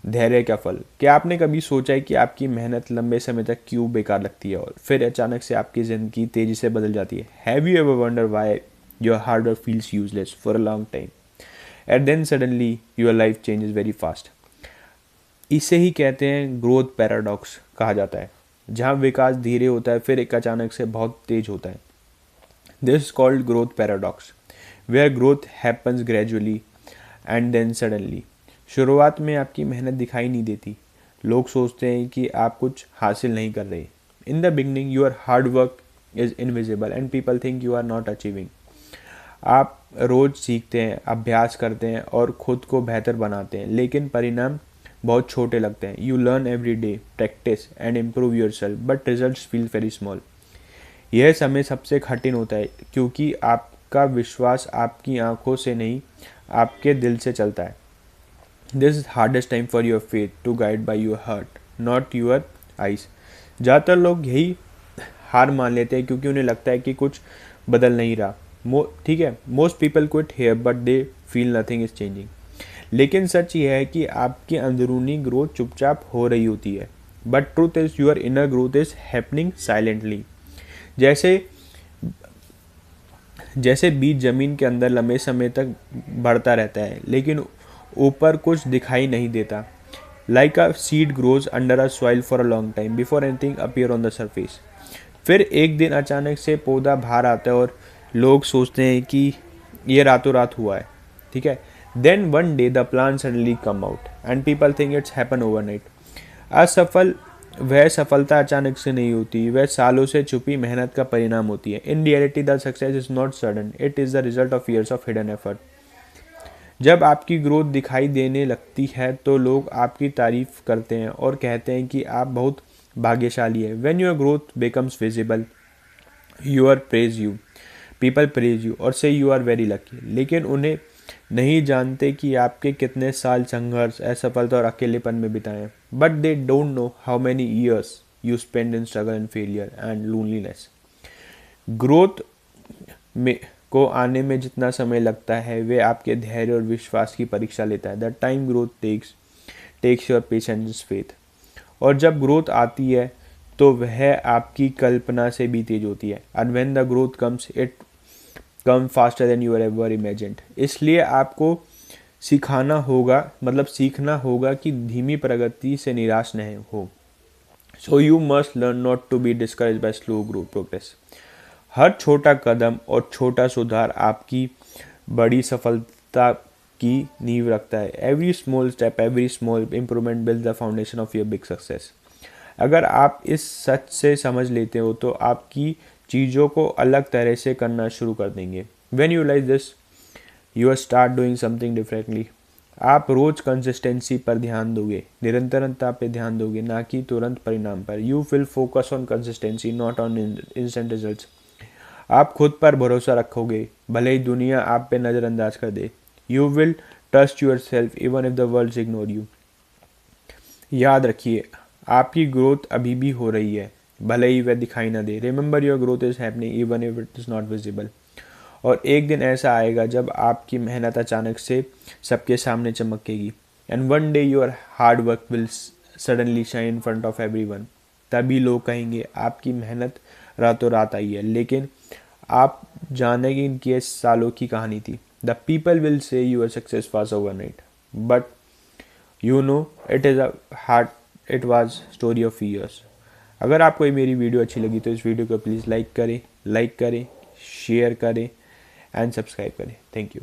धैर्य का फल। क्या आपने कभी सोचा है कि आपकी मेहनत लंबे समय तक क्यों बेकार लगती है और फिर अचानक से आपकी ज़िंदगी तेज़ी से बदल जाती है? Have you ever wonder why your hard work feels useless for a long time and then suddenly your life changes very fast? इसे ही कहते हैं ग्रोथ पैराडॉक्स कहा जाता है, जहाँ विकास धीरे होता है फिर एक अचानक से बहुत तेज होता है। This is called growth paradox, where growth happens gradually and then suddenly. शुरुआत में आपकी मेहनत दिखाई नहीं देती। लोग सोचते हैं कि आप कुछ हासिल नहीं कर रहे। In the beginning your hard work is invisible and people think you are not achieving. आप रोज सीखते हैं, अभ्यास करते हैं और खुद को बेहतर बनाते हैं, लेकिन परिणाम बहुत छोटे लगते हैं। You learn every day, practice and improve your self but result feel very small. यह समय सबसे कठिन होता है क्योंकि आपका विश्वास आपकी आंखों से नहीं, आपके दिल से चलता है। This is hardest time for your faith to guide by your heart not your eyes. ज़्यादातर लोग यही हार मान लेते हैं क्योंकि उन्हें लगता है कि कुछ बदल नहीं रहा। ठीक है, most people quit here but they feel nothing is changing. लेकिन सच यह है कि आपकी अंदरूनी ग्रोथ चुपचाप हो रही होती है। But truth is your inner growth is happening silently. जैसे जैसे बीज जमीन के अंदर लंबे समय तक बढ़ता रहता है लेकिन ऊपर कुछ दिखाई नहीं देता। Like a seed grows under a soil for a long time before anything appear on the surface. फिर एक दिन अचानक से पौधा बाहर आता है और लोग सोचते हैं कि ये रातों रात हुआ है। ठीक है, then one day the plant suddenly come out and people think it's happen overnight. असफल वह सफलता अचानक से नहीं होती, वह सालों से छुपी मेहनत का परिणाम होती है। In reality the success is not sudden, it is the result of years of hidden effort. जब आपकी ग्रोथ दिखाई देने लगती है तो लोग आपकी तारीफ करते हैं और कहते हैं कि आप बहुत भाग्यशाली है। When your growth becomes visible your praise you, people praise you और say you are very lucky. लेकिन उन्हें नहीं जानते कि आपके कितने साल संघर्ष, असफलता और अकेलेपन में बिताए। But they don't know how many years you spend in struggle and failure and loneliness. Growth में को आने में जितना समय लगता है वे आपके धैर्य और विश्वास की परीक्षा लेता है। The time growth takes your patience faith. और जब ग्रोथ आती है तो वह आपकी कल्पना से भी तेज होती है। And when the growth comes it come faster than you ever imagined. इसलिए आपको सीखना होगा कि धीमी प्रगति से निराश नहीं हो। So you must learn not to be discourage by slow grow progress. हर छोटा कदम और छोटा सुधार आपकी बड़ी सफलता की नींव रखता है। Every small step, every small improvement build the foundation of your big success. अगर आप इस सच से समझ लेते हो तो आपकी चीज़ों को अलग तरह से करना शुरू कर देंगे। When you like this you are start doing something differently. आप रोज कंसिस्टेंसी पर ध्यान दोगे, निरंतरता पे ध्यान दोगे, ना कि तुरंत परिणाम पर। You will focus on consistency not on instant results. आप खुद पर भरोसा रखोगे भले ही दुनिया आप पे नज़रअंदाज कर दे। You will trust yourself even if the world ignore you. याद रखिए, आपकी ग्रोथ अभी भी हो रही है भले ही वह दिखाई ना दे। Remember your growth is happening even if it is not visible. और एक दिन ऐसा आएगा जब आपकी मेहनत अचानक से सबके सामने चमकेगी। And one day your hard work will suddenly shine in front of everyone. तभी लोग कहेंगे आपकी मेहनत रातों रात आई है, लेकिन आप जानेंगे कि ये सालों की कहानी थी। The people will say your success was overnight but you know it is a hard it was story of years. अगर आपको ये मेरी वीडियो अच्छी लगी तो इस वीडियो को प्लीज़ लाइक करें, शेयर करें एंड सब्सक्राइब करें। Thank you.